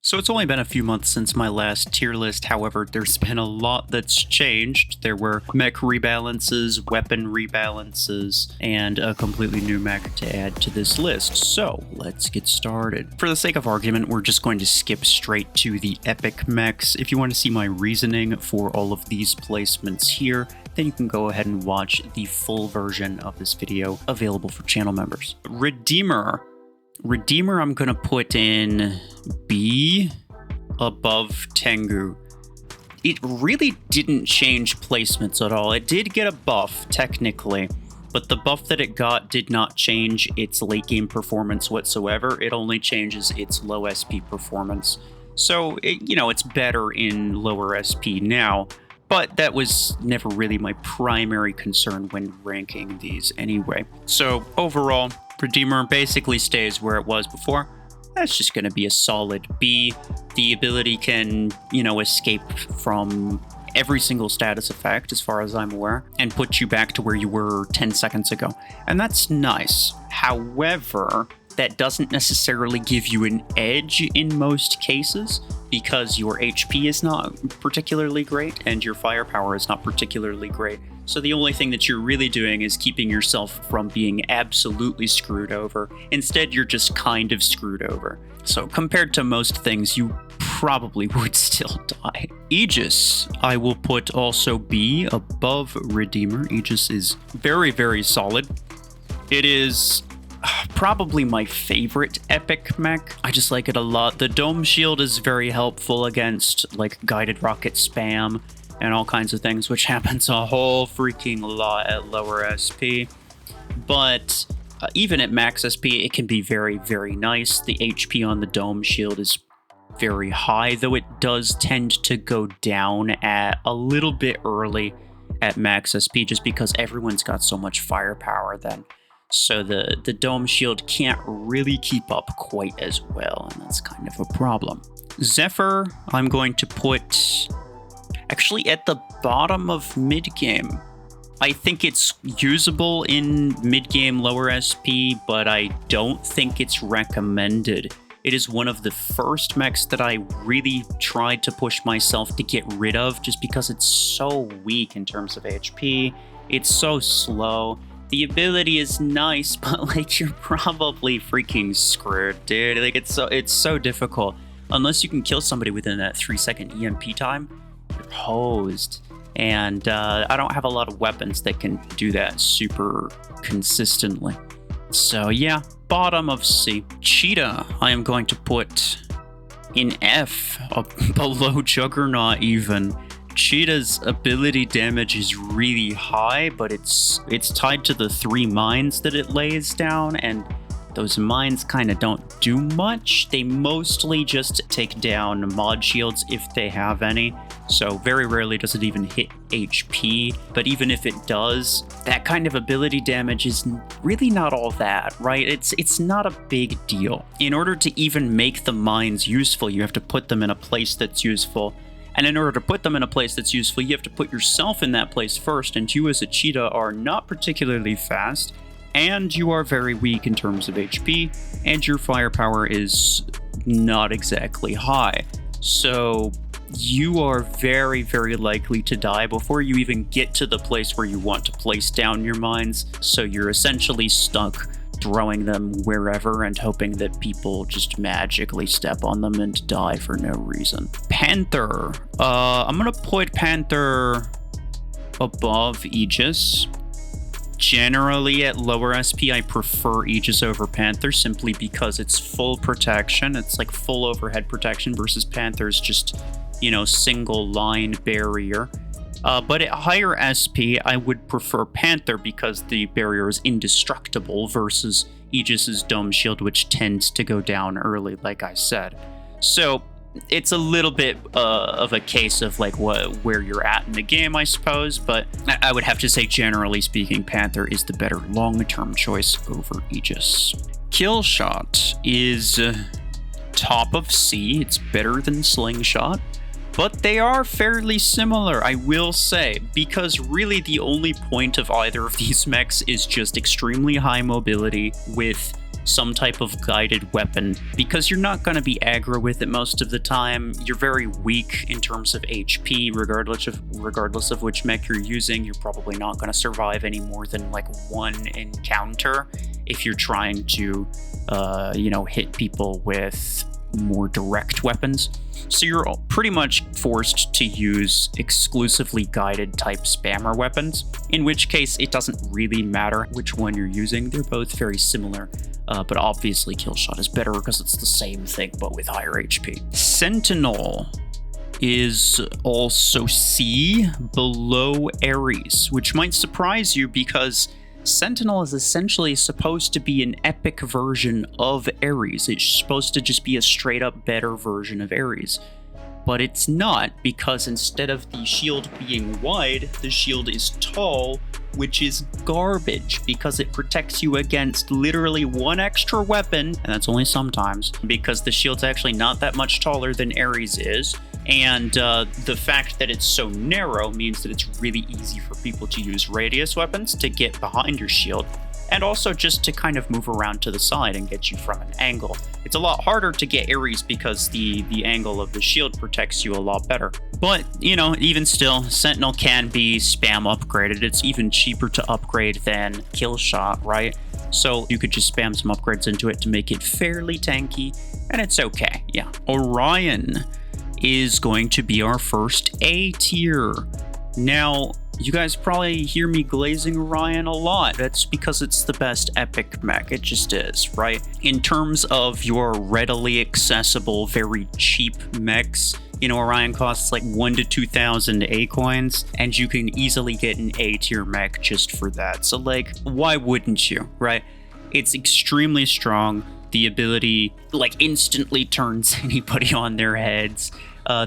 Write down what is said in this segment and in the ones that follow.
So it's only been a few months since my last tier list, however, there's been a lot that's changed. There were mech rebalances, weapon rebalances, and a completely new mech to add to this list. So let's get started. For the sake of argument, we're just going to skip straight to the epic mechs. If you want to see my reasoning for all of these placements here, then you can go ahead and watch the full version of this video available for channel members. Redeemer, I'm going to put in B above Tengu. It really didn't change placements at all. It did get a buff, technically, but the buff that it got did not change its late game performance whatsoever. It only changes its low SP performance. So, it's better in lower SP now, but that was never really my primary concern when ranking these anyway. So overall, Redeemer basically stays where it was before. That's just going to be a solid B. The ability can, escape from every single status effect, as far as I'm aware, and put you back to where you were 10 seconds ago. And that's nice. However, that doesn't necessarily give you an edge in most cases, because your HP is not particularly great and your firepower is not particularly great. So the only thing that you're really doing is keeping yourself from being absolutely screwed over. Instead, you're just kind of screwed over. So compared to most things, you probably would still die. Aegis, I will put also B above Redeemer. Aegis is very, very solid. It is probably my favorite epic mech. I just like it a lot. The dome shield is very helpful against guided rocket spam and all kinds of things, which happens a whole freaking lot at lower SP. But even at max SP, it can be very, very nice. The HP on the dome shield is very high, though it does tend to go down at a little bit early at max SP, just because everyone's got so much firepower then. So the dome shield can't really keep up quite as well, and that's kind of a problem. Zephyr, I'm going to put actually at the bottom of mid-game. I think it's usable in mid-game lower SP, but I don't think it's recommended. It is one of the first mechs that I really tried to push myself to get rid of, just because it's so weak in terms of HP. It's so slow. The ability is nice, but you're probably freaking screwed, dude. It's so difficult. Unless you can kill somebody within that 3-second EMP time, you're hosed. And I don't have a lot of weapons that can do that super consistently. So yeah, bottom of C. Cheetah, I am going to put in F, below Juggernaut even. Cheetah's ability damage is really high, but it's tied to the 3 mines that it lays down, and those mines kind of don't do much. They mostly just take down mod shields if they have any, so very rarely does it even hit HP. But even if it does, that kind of ability damage is really not all that, right? It's not a big deal. In order to even make the mines useful, you have to put them in a place that's useful. And in order to put them in a place that's useful, you have to put yourself in that place first, and you as a cheetah are not particularly fast, and you are very weak in terms of HP, and your firepower is not exactly high. So you are very, very likely to die before you even get to the place where you want to place down your mines, so you're essentially stuck throwing them wherever and hoping that people just magically step on them and die for no reason. Panther. I'm gonna put Panther above Aegis. Generally at lower SP, I prefer Aegis over Panther simply because it's full protection. It's like full overhead protection versus Panther's just, single line barrier. But at higher SP, I would prefer Panther because the barrier is indestructible versus Aegis's dome shield, which tends to go down early, like I said. So it's a little bit of a case of where you're at in the game, I suppose. But I would have to say, generally speaking, Panther is the better long-term choice over Aegis. Killshot is top of C. It's better than Slingshot. But they are fairly similar, I will say, because really the only point of either of these mechs is just extremely high mobility with some type of guided weapon, because you're not going to be aggro with it most of the time. You're very weak in terms of HP, regardless of which mech you're using. You're probably not going to survive any more than like one encounter if you're trying to, hit people with more direct weapons. So you're pretty much forced to use exclusively guided type spammer weapons, in which case it doesn't really matter which one you're using. They're both very similar, but obviously Killshot is better because it's the same thing but with higher HP. Sentinel is also C, below Ares, which might surprise you because Sentinel is essentially supposed to be an epic version of Ares. It's supposed to just be a straight up better version of Ares. But it's not, because instead of the shield being wide, the shield is tall, which is garbage because it protects you against literally one extra weapon, and that's only sometimes, because the shield's actually not that much taller than Ares is. And the fact that it's so narrow means that it's really easy for people to use radius weapons to get behind your shield, and also just to kind of move around to the side and get you from an angle. It's a lot harder to get Ares because the angle of the shield protects you a lot better. But, even still, Sentinel can be spam upgraded. It's even cheaper to upgrade than Killshot, right? So you could just spam some upgrades into it to make it fairly tanky, and it's okay, yeah. Orion is going to be our first A tier. Now, you guys probably hear me glazing Orion a lot. That's because it's the best epic mech. It just is, right? In terms of your readily accessible, very cheap mechs, Orion costs like 1,000 to 2,000 A coins, and you can easily get an A tier mech just for that. So like, why wouldn't you, right? It's extremely strong. The ability instantly turns anybody on their heads.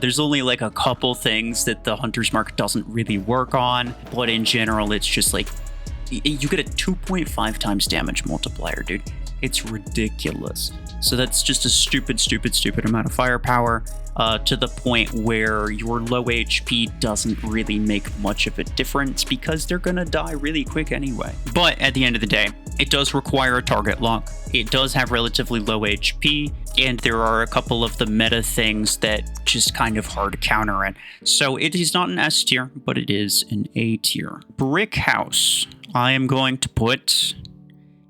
There's only like a couple things that the Hunter's Mark doesn't really work on, but in general, it's just like, you get a 2.5 times damage multiplier, dude. It's ridiculous. So that's just a stupid amount of firepower, to the point where your low HP doesn't really make much of a difference because they're gonna die really quick anyway. But at the end of the day, it does require a target lock. It does have relatively low HP, and there are a couple of the meta things that just kind of hard counter it. So it is not an S tier, but it is an A tier. Brickhouse, I am going to put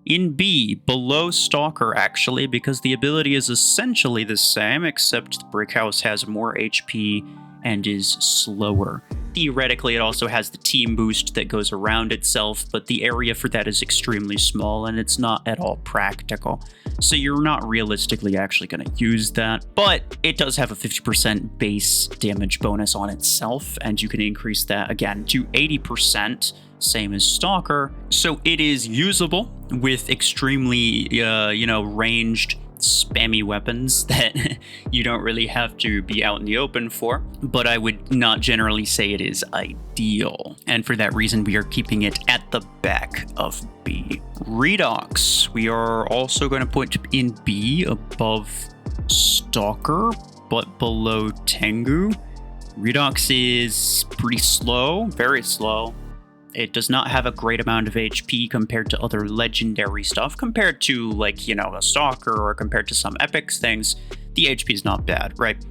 in B, below Stalker actually, because the ability is essentially the same, except the Brickhouse has more HP and is slower. Theoretically, it also has the team boost that goes around itself, but the area for that is extremely small and it's not at all practical. So you're not realistically actually going to use that, but it does have a 50% base damage bonus on itself, and you can increase that again to 80%, same as Stalker. So it is usable with extremely, ranged spammy weapons that you don't really have to be out in the open for, but I would not generally say it is ideal. And for that reason, we are keeping it at the back of B. Redox, we are also going to put in B, above Stalker, but below Tengu. Redox is pretty slow, very slow. It does not have a great amount of HP compared to other legendary stuff. Compared to, a Stalker or compared to some epics things, the HP is not bad, right?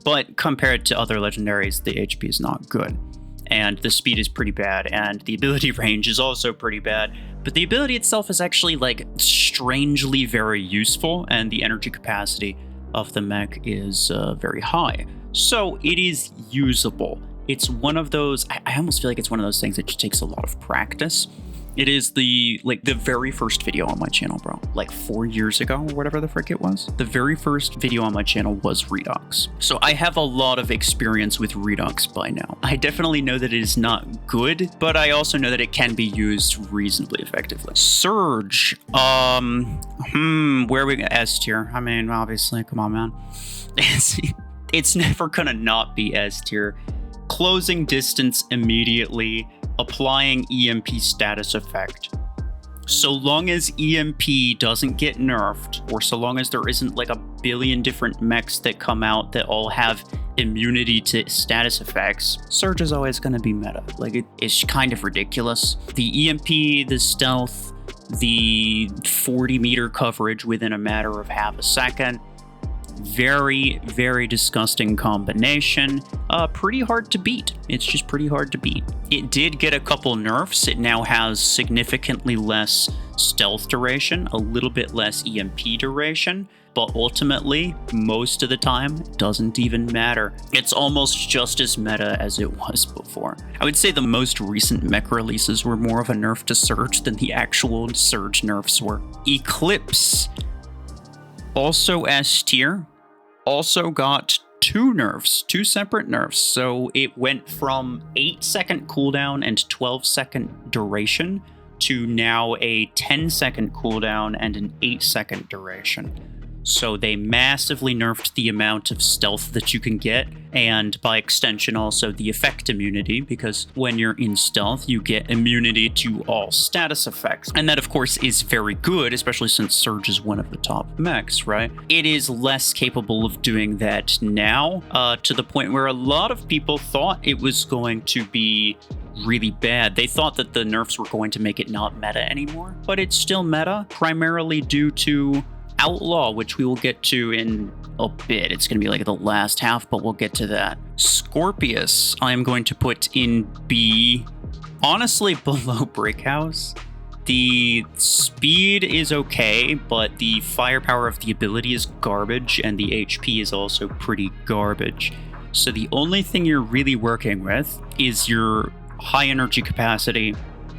But compared to other legendaries, the HP is not good. And the speed is pretty bad, and the ability range is also pretty bad. But the ability itself is actually, strangely very useful, and the energy capacity of the mech is very high. So it is usable. It's one of those, I almost feel like it's one of those things that just takes a lot of practice. It is the very first video on my channel, bro. 4 years ago or whatever the frick it was. The very first video on my channel was Redox. So I have a lot of experience with Redox by now. I definitely know that it is not good, but I also know that it can be used reasonably effectively. Surge, where are we, S tier? I mean, obviously, come on, man. It's never gonna not be S tier. Closing distance immediately, applying EMP status effect. So long as EMP doesn't get nerfed, or so long as there isn't a billion different mechs that come out that all have immunity to status effects, Surge is always going to be meta. It's kind of ridiculous. The EMP, the stealth, the 40-meter coverage within a matter of half a second. Very, very disgusting combination. Pretty hard to beat. It's just pretty hard to beat. It did get a couple nerfs. It now has significantly less stealth duration, a little bit less EMP duration, but ultimately, most of the time, doesn't even matter. It's almost just as meta as it was before. I would say the most recent mech releases were more of a nerf to Surge than the actual Surge nerfs were. Eclipse, also S tier, also got two nerfs, two separate nerfs. So it went from 8-second cooldown and 12-second duration to now a 10-second cooldown and an 8-second duration. So they massively nerfed the amount of stealth that you can get, and by extension also the effect immunity, because when you're in stealth, you get immunity to all status effects. And that, of course, is very good, especially since Surge is one of the top mechs, right? It is less capable of doing that now, to the point where a lot of people thought it was going to be really bad. They thought that the nerfs were going to make it not meta anymore, but it's still meta, primarily due to Outlaw, which we will get to in a bit. It's going to be like the last half, but we'll get to that. Scorpius, I am going to put in B, honestly below Brickhouse. The speed is okay, but the firepower of the ability is garbage, and the HP is also pretty garbage. So the only thing you're really working with is your high energy capacity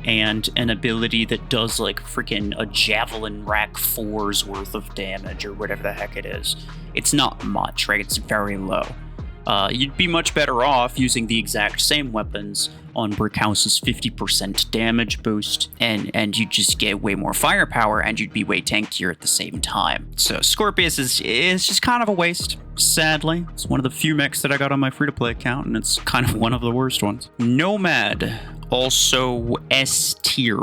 and an ability that does like freaking a javelin rack 4's worth of damage or whatever the heck it is. It's not much, right? It's very low. You'd be much better off using the exact same weapons on Brickhouse's 50% damage boost, and you'd just get way more firepower, and you'd be way tankier at the same time. So Scorpius is just kind of a waste, sadly. It's one of the few mechs that I got on my free-to-play account, and it's kind of one of the worst ones. Nomad, also S tier.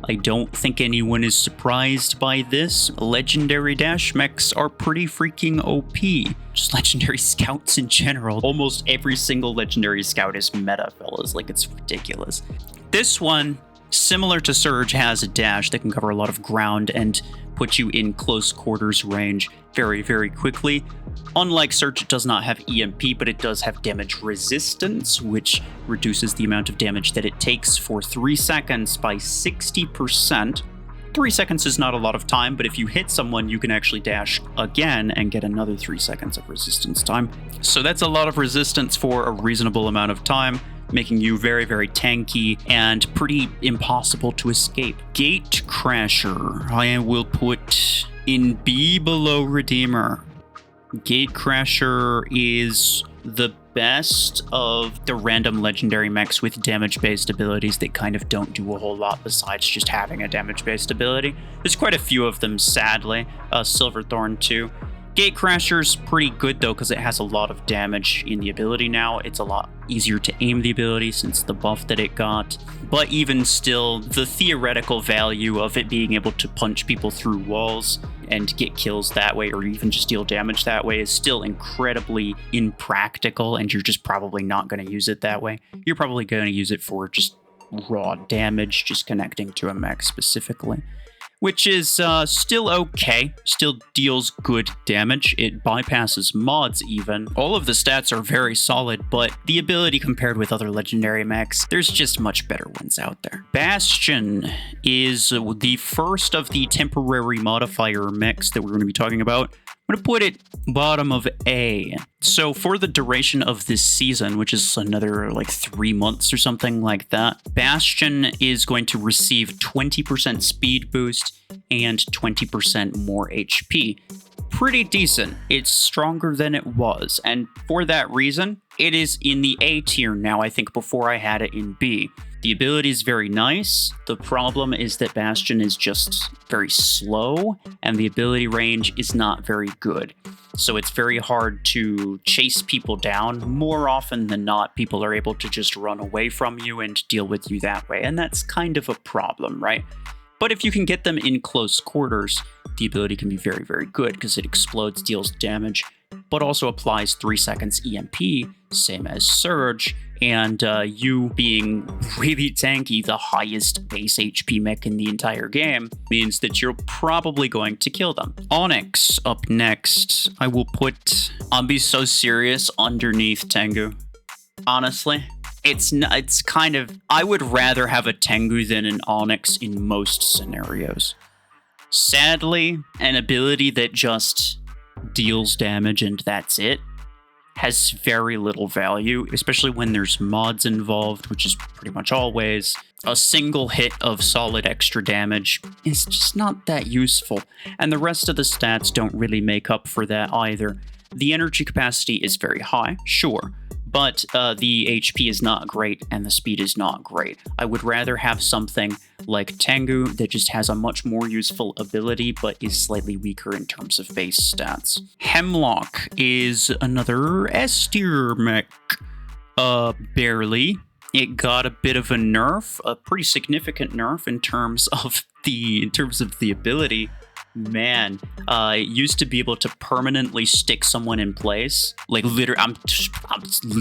I don't think anyone is surprised by this. Legendary dash mechs are pretty freaking OP. Just legendary scouts in general. Almost every single legendary scout is meta, fellas. Like, it's ridiculous. This one, similar to Surge, has a dash that can cover a lot of ground and put you in close quarters range very, very quickly. Unlike Surge, it does not have EMP, but it does have damage resistance, which reduces the amount of damage that it takes for 3 seconds by 60%. 3 seconds is not a lot of time, but if you hit someone, you can actually dash again and get another 3 seconds of resistance time. So that's a lot of resistance for a reasonable amount of time, making you very, very tanky and pretty impossible to escape. Gatecrasher, I will put in B below Redeemer. Gatecrasher is the best of the random legendary mechs with damage-based abilities that kind of don't do a whole lot besides just having a damage-based ability. There's quite a few of them, sadly. Silverthorn too. Gatecrasher's pretty good though, because it has a lot of damage in the ability now. It's a lot easier to aim the ability since the buff that it got. But even still, the theoretical value of it being able to punch people through walls and get kills that way, or even just deal damage that way, is still incredibly impractical, and you're just probably not going to use it that way. You're probably going to use it for just raw damage, just connecting to a mech specifically. Which is still okay, still deals good damage. It bypasses mods even. All of the stats are very solid, but the ability compared with other legendary mechs, there's just much better ones out there. Bastion is the first of the temporary modifier mechs that we're going to be talking about. I'm going to put it bottom of A. So for the duration of this season, which is another like 3 months or something like that, Bastion is going to receive 20% speed boost and 20% more HP. Pretty decent. It's stronger than it was. And for that reason, it is in the A tier now. I think before I had it in B. The ability is very nice. The problem is that Bastion is just very slow, and the ability range is not very good. So it's very hard to chase people down. More often than not, people are able to just run away from you and deal with you that way, and that's kind of a problem, right? But if you can get them in close quarters, the ability can be very, very good because it explodes, deals damage, but also applies 3 seconds EMP, same as Surge, and you being really tanky, the highest base HP mech in the entire game, means that you're probably going to kill them. Onyx up next. I'll be so serious underneath Tengu. Honestly, it's kind of, I would rather have a Tengu than an Onyx in most scenarios. Sadly, an ability that just deals damage and that's it has very little value, especially when there's mods involved, which is pretty much always. A single hit of solid extra damage is just not that useful, and the rest of the stats don't really make up for that either. The energy capacity is very high, sure, but the HP is not great and the speed is not great. I would rather have something like Tengu that just has a much more useful ability but is slightly weaker in terms of base stats. Hemlock is another S tier mech. Barely. It got a bit of a nerf, a pretty significant nerf in terms of the ability. Man, it used to be able to permanently stick someone in place. Like, literally, I'm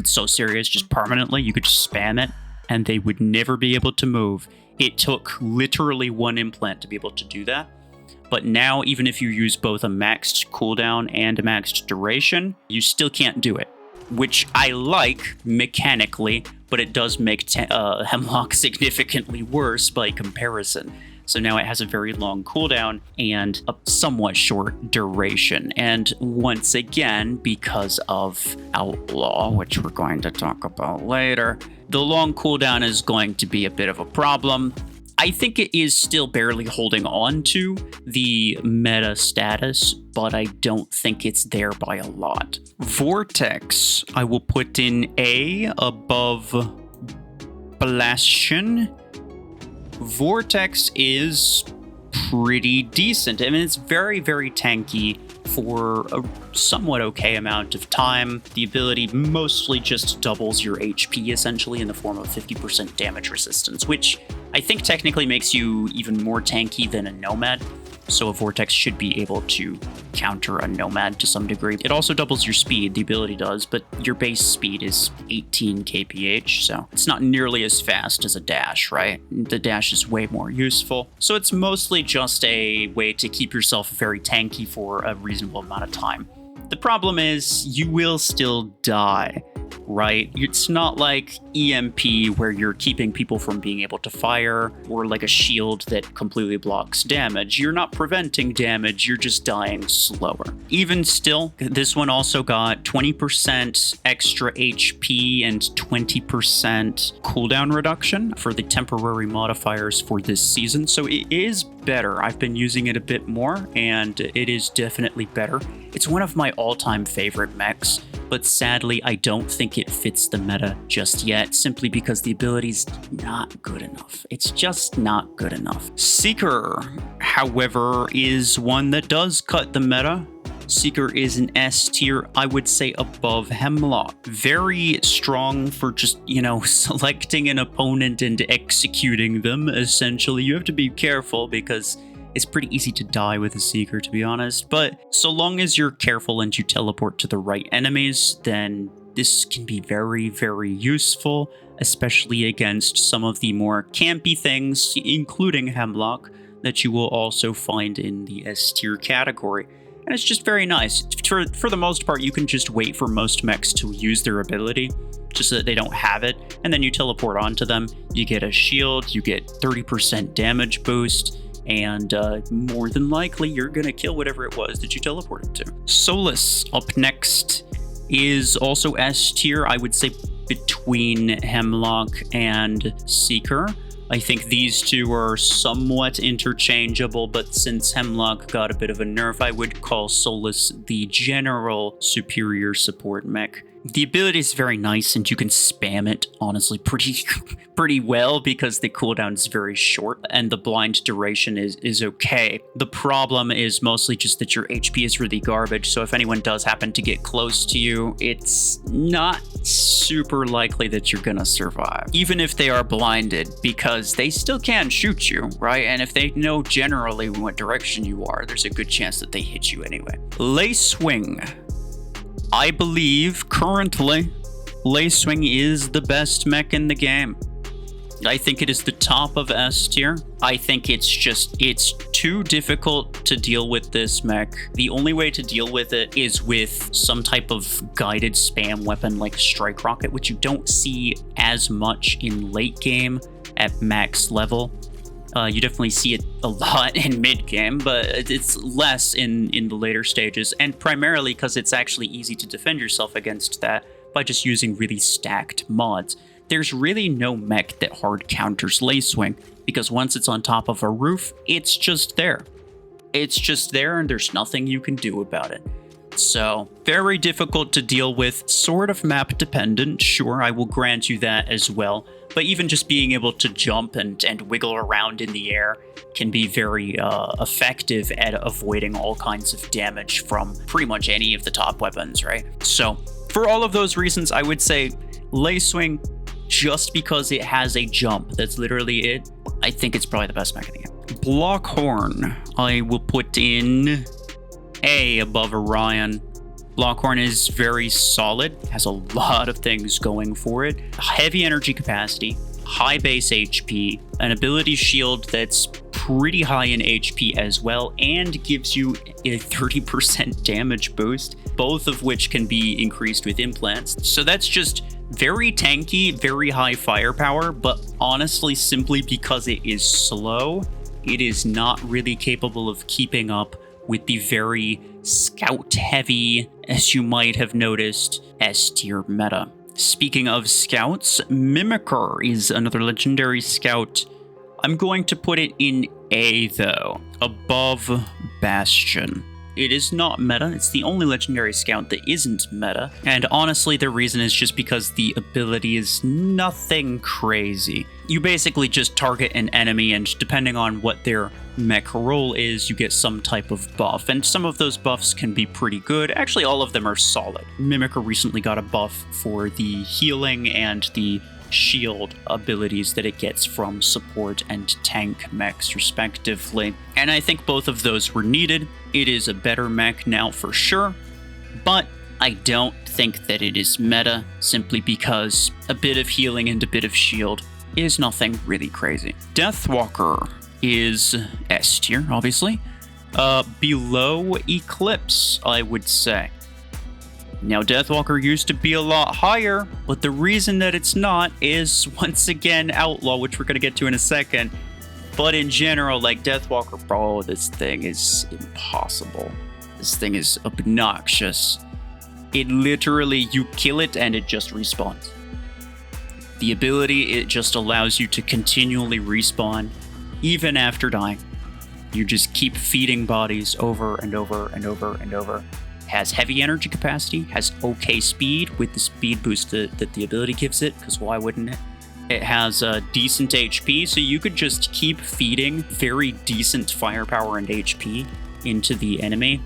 so serious, just permanently. You could just spam it, and they would never be able to move. It took literally one implant to be able to do that. But now, even if you use both a maxed cooldown and a maxed duration, you still can't do it. Which I like mechanically, but it does make Hemlock significantly worse by comparison. So now it has a very long cooldown and a somewhat short duration. And once again, because of Outlaw, which we're going to talk about later, the long cooldown is going to be a bit of a problem. I think it is still barely holding on to the meta status, but I don't think it's there by a lot. Vortex, I will put in A above Bastion. Vortex is pretty decent. I mean, it's very, very tanky for a somewhat okay amount of time. The ability mostly just doubles your HP, essentially, in the form of 50% damage resistance, which I think technically makes you even more tanky than a Nomad. So a Vortex should be able to counter a Nomad to some degree. It also doubles your speed, the ability does, but your base speed is 18 kph, so it's not nearly as fast as a dash, right? The dash is way more useful. So it's mostly just a way to keep yourself very tanky for a reasonable amount of time. The problem is you will still die, right? It's not like EMP where you're keeping people from being able to fire, or like a shield that completely blocks damage. You're not preventing damage, you're just dying slower. Even still, this one also got 20% extra HP and 20% cooldown reduction for the temporary modifiers for this season, so it is better. I've been using it a bit more, and it is definitely better. It's one of my all-time favorite mechs, but sadly, I don't think it fits the meta just yet, simply because the ability's not good enough. It's just not good enough. Seeker, however, is one that does cut the meta. Seeker is an S tier, I would say above Hemlock. Very strong for just, selecting an opponent and executing them, essentially. You have to be careful because it's pretty easy to die with a Seeker, to be honest. But so long as you're careful and you teleport to the right enemies, then this can be very, very useful, especially against some of the more campy things, including Hemlock, that you will also find in the S tier category. And it's just very nice. For the most part, you can just wait for most mechs to use their ability, just so that they don't have it, and then you teleport onto them. You get a shield, you get 30% damage boost, and more than likely, you're gonna kill whatever it was that you teleported to. Solis, up next, is also S tier, I would say between Hemlock and Seeker. I think these two are somewhat interchangeable, but since Hemlock got a bit of a nerf, I would call Solis the general superior support mech. The ability is very nice, and you can spam it, honestly, pretty well, because the cooldown is very short, and the blind duration is okay. The problem is mostly just that your HP is really garbage, so if anyone does happen to get close to you, it's not super likely that you're gonna survive, even if they are blinded, because they still can shoot you, right? And if they know generally what direction you are, there's a good chance that they hit you anyway. Lacewing. I believe currently Lacewing is the best mech in the game. I think it is the top of S tier. I think it's too difficult to deal with this mech. The only way to deal with it is with some type of guided spam weapon like Strike Rocket, which you don't see as much in late game at max level. You definitely see it a lot in mid game, but it's less in the later stages, and primarily because it's actually easy to defend yourself against that by just using really stacked mods. There's really no mech that hard counters Lacewing, because once it's on top of a roof, it's just there. It's just there, and there's nothing you can do about it. So, very difficult to deal with, sort of map dependent, sure, I will grant you that as well. But even just being able to jump and wiggle around in the air can be very effective at avoiding all kinds of damage from pretty much any of the top weapons, right? So, for all of those reasons, I would say Lacewing, just because it has a jump, that's literally it, I think it's probably the best mech in the game. Blockhorn, I will put in A above Orion. Blockhorn is very solid, has a lot of things going for it. Heavy energy capacity, high base HP, an ability shield that's pretty high in HP as well, and gives you a 30% damage boost, both of which can be increased with implants. So that's just very tanky, very high firepower, but honestly, simply because it is slow, it is not really capable of keeping up with the very scout-heavy, as you might have noticed, S-tier meta. Speaking of scouts, Mimicker is another legendary scout. I'm going to put it in A, though, above Bastion. It is not meta. It's the only legendary scout that isn't meta. And honestly, the reason is just because the ability is nothing crazy. You basically just target an enemy, and depending on what their mech role is, you get some type of buff. And some of those buffs can be pretty good. Actually, all of them are solid. Mimicker recently got a buff for the healing and the shield abilities that it gets from support and tank mechs respectively, and I think both of those were needed. It is a better mech now for sure, but I don't think that it is meta, simply because a bit of healing and a bit of shield is nothing really crazy. Deathwalker is S tier, obviously, below Eclipse, I would say. Now, Deathwalker used to be a lot higher, but the reason that it's not is, once again, Outlaw, which we're going to get to in a second. But in general, like, Deathwalker, bro, this thing is impossible. This thing is obnoxious. It literally, you kill it and it just respawns. The ability, it just allows you to continually respawn, even after dying. You just keep feeding bodies over and over and over and over. Has heavy energy capacity, has okay speed with the speed boost that the ability gives it, because why wouldn't it? It has a decent HP, so you could just keep feeding very decent firepower and HP into the enemy,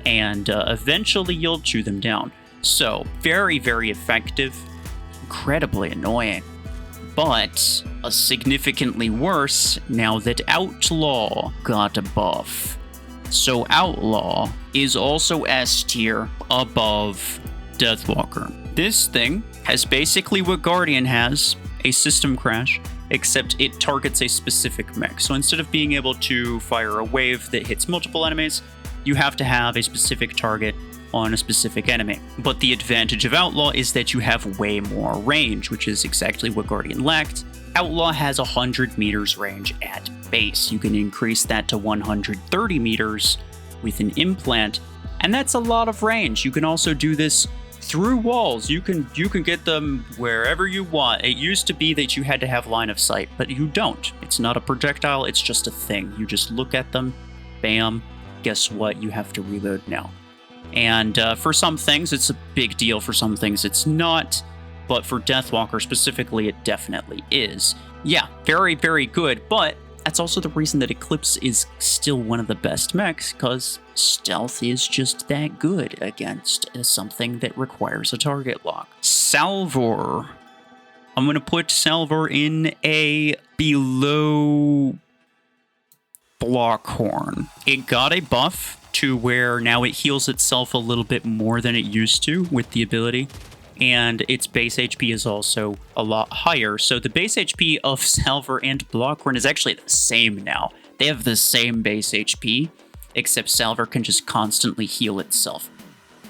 and eventually you'll chew them down. So, very, very effective, incredibly annoying, but a significantly worse now that Outlaw got a buff. So Outlaw is also S tier above Deathwalker. This thing has basically what Guardian has, a system crash, except it targets a specific mech. So instead of being able to fire a wave that hits multiple enemies, you have to have a specific target on a specific enemy. But the advantage of Outlaw is that you have way more range, which is exactly what Guardian lacked. Outlaw has 100 meters range at base. You can increase that to 130 meters with an implant, and that's a lot of range. You can also do this through walls. You can get them wherever you want. It used to be that you had to have line of sight, but you don't. It's not a projectile, it's just a thing. You just look at them, bam, guess what? You have to reload now. And for some things, it's a big deal. For some things, it's not. But for Deathwalker specifically, it definitely is. Yeah, very, very good, but that's also the reason that Eclipse is still one of the best mechs, because stealth is just that good against something that requires a target lock. Salvor. I'm going to put Salvor in A below Blockhorn. It got a buff to where now it heals itself a little bit more than it used to with the ability. And its base HP is also a lot higher. So the base HP of Salvor and Blockhorn is actually the same now. They have the same base HP, except Salvor can just constantly heal itself.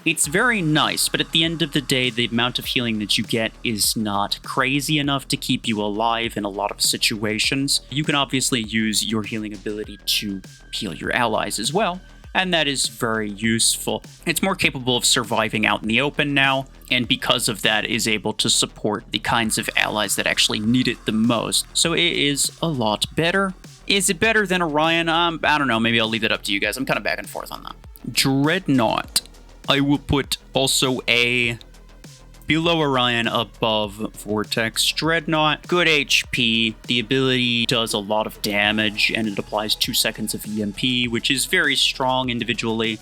It's very nice, but at the end of the day, the amount of healing that you get is not crazy enough to keep you alive in a lot of situations. You can obviously use your healing ability to heal your allies as well, and that is very useful. It's more capable of surviving out in the open now, and because of that is able to support the kinds of allies that actually need it the most. So it is a lot better. Is it better than Orion? I don't know, maybe I'll leave it up to you guys. I'm kind of back and forth on that. Dreadnought. I will put also a below Orion, above Vortex. Dreadnought, good HP. The ability does a lot of damage, and it applies 2 seconds of EMP, which is very strong individually.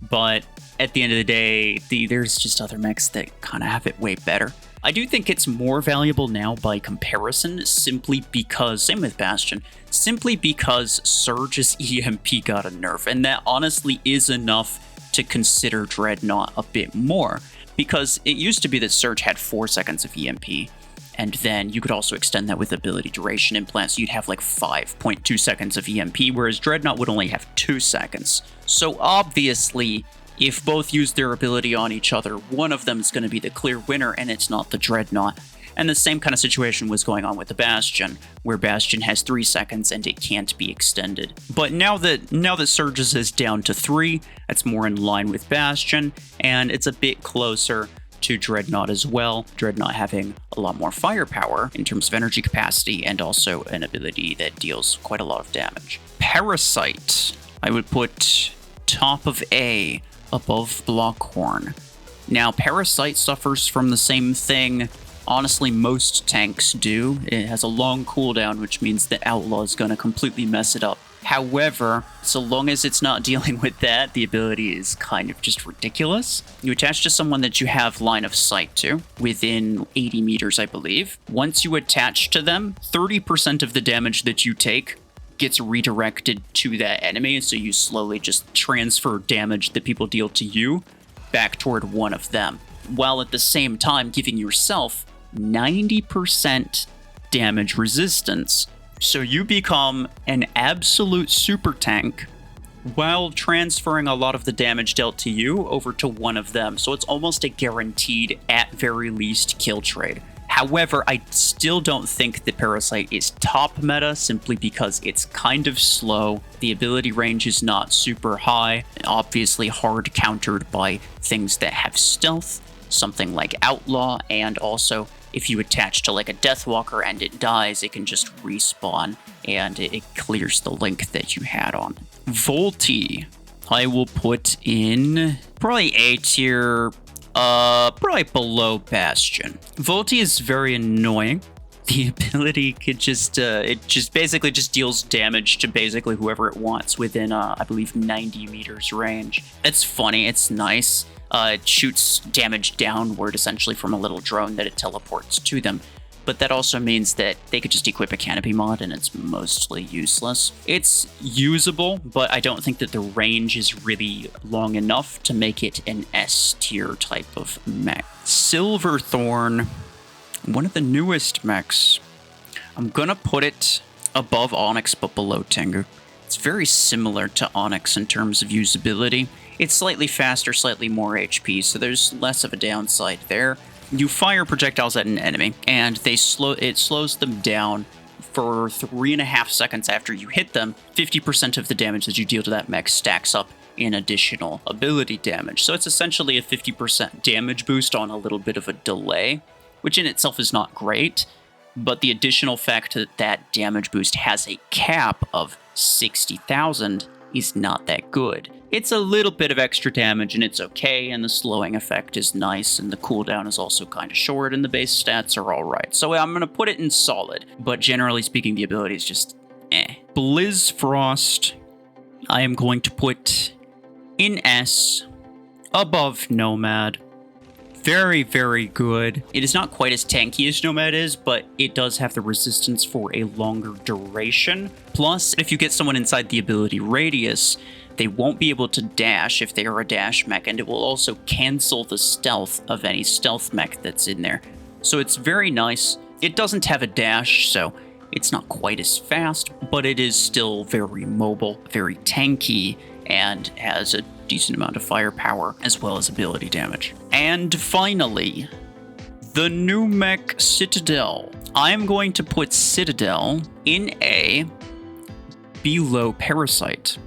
But at the end of the day, there's just other mechs that kind of have it way better. I do think it's more valuable now by comparison, simply because, same with Bastion, simply because Surge's EMP got a nerf, and that honestly is enough to consider Dreadnought a bit more, because it used to be that Surge had 4 seconds of EMP, and then you could also extend that with ability duration implants, so you'd have like 5.2 seconds of EMP, whereas Dreadnought would only have 2 seconds. So obviously, if both use their ability on each other, one of them is going to be the clear winner, and it's not the Dreadnought. And the same kind of situation was going on with the Bastion, where Bastion has 3 seconds and it can't be extended. But now that Surge's is down to 3, that's more in line with Bastion, and it's a bit closer to Dreadnought as well. Dreadnought having a lot more firepower in terms of energy capacity, and also an ability that deals quite a lot of damage. Parasite, I would put top of A, above Blockhorn. Now, Parasite suffers from the same thing honestly most tanks do. It has a long cooldown, which means the Outlaw is going to completely mess it up. However, so long as it's not dealing with that, the ability is kind of just ridiculous. You attach to someone that you have line of sight to, within 80 meters, I believe. Once you attach to them, 30% of the damage that you take gets redirected to that enemy, so you slowly just transfer damage that people deal to you back toward one of them, while at the same time giving yourself 90% damage resistance. So you become an absolute super tank while transferring a lot of the damage dealt to you over to one of them. So it's almost a guaranteed, at very least, kill trade. However, I still don't think the Parasite is top meta, simply because it's kind of slow. The ability range is not super high, obviously hard countered by things that have stealth, something like Outlaw, and also if you attach to like a Deathwalker and it dies, it can just respawn and it clears the link that you had on it. Volti, I will put in probably A tier, probably below Bastion. Volti is very annoying. The ability could just, it just basically just deals damage to basically whoever it wants within, I believe, 90 meters range. It's funny, it's nice. It shoots damage downward, essentially, from a little drone that it teleports to them. But that also means that they could just equip a canopy mod, and it's mostly useless. It's usable, but I don't think that the range is really long enough to make it an S tier type of mech. Silverthorn, one of the newest mechs. I'm gonna put it above Onyx, but below Tengu. It's very similar to Onyx in terms of usability. It's slightly faster, slightly more HP, so there's less of a downside there. You fire projectiles at an enemy, and it slows them down for 3.5 seconds after you hit them. 50% of the damage that you deal to that mech stacks up in additional ability damage. So it's essentially a 50% damage boost on a little bit of a delay, which in itself is not great, but the additional fact that that damage boost has a cap of 60,000 is not that good. It's a little bit of extra damage and it's okay, and the slowing effect is nice, and the cooldown is also kind of short, and the base stats are alright. So I'm going to put it in solid, but generally speaking, the ability is just eh. Blizzfrost, I am going to put in S, above Nomad. very, very good. It is not quite as tanky as Nomad is, but it does have the resistance for a longer duration. Plus, if you get someone inside the ability radius, they won't be able to dash if they are a dash mech, and it will also cancel the stealth of any stealth mech that's in there. So it's very nice. It doesn't have a dash, so it's not quite as fast, but it is still very mobile, very tanky, and has a decent amount of firepower as well as ability damage. And finally, the new mech Citadel. I'm going to put Citadel in a below Parasite.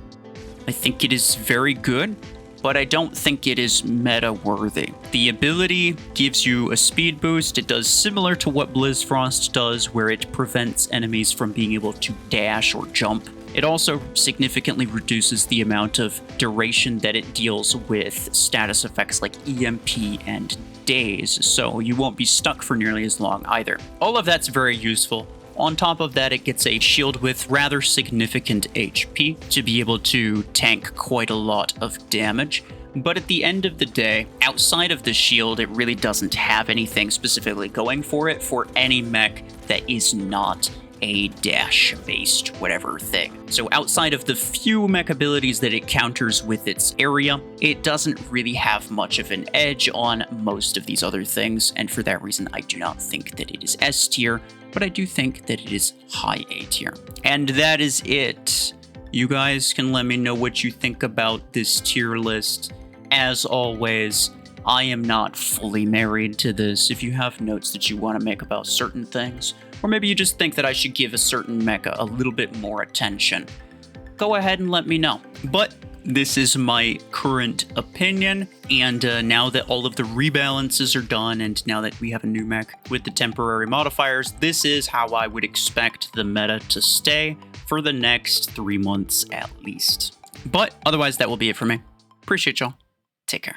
I think it is very good, but I don't think it is meta-worthy. The ability gives you a speed boost. It does similar to what Blizzfrost does, where it prevents enemies from being able to dash or jump. It also significantly reduces the amount of duration that it deals with status effects like EMP and daze, so you won't be stuck for nearly as long either. All of that's very useful. On top of that, it gets a shield with rather significant HP to be able to tank quite a lot of damage. But at the end of the day, outside of the shield, it really doesn't have anything specifically going for it for any mech that is not a dash-based whatever thing. So outside of the few mech abilities that it counters with its area, it doesn't really have much of an edge on most of these other things, and for that reason, I do not think that it is S tier, but I do think that it is high A tier. And that is it. You guys can let me know what you think about this tier list. As always, I am not fully married to this. If you have notes that you want to make about certain things, or maybe you just think that I should give a certain mecha a little bit more attention, go ahead and let me know. But this is my current opinion, and now that all of the rebalances are done, and now that we have a new mech with the temporary modifiers, this is how I would expect the meta to stay for the next 3 months at least. But otherwise, that will be it for me. Appreciate y'all. Take care.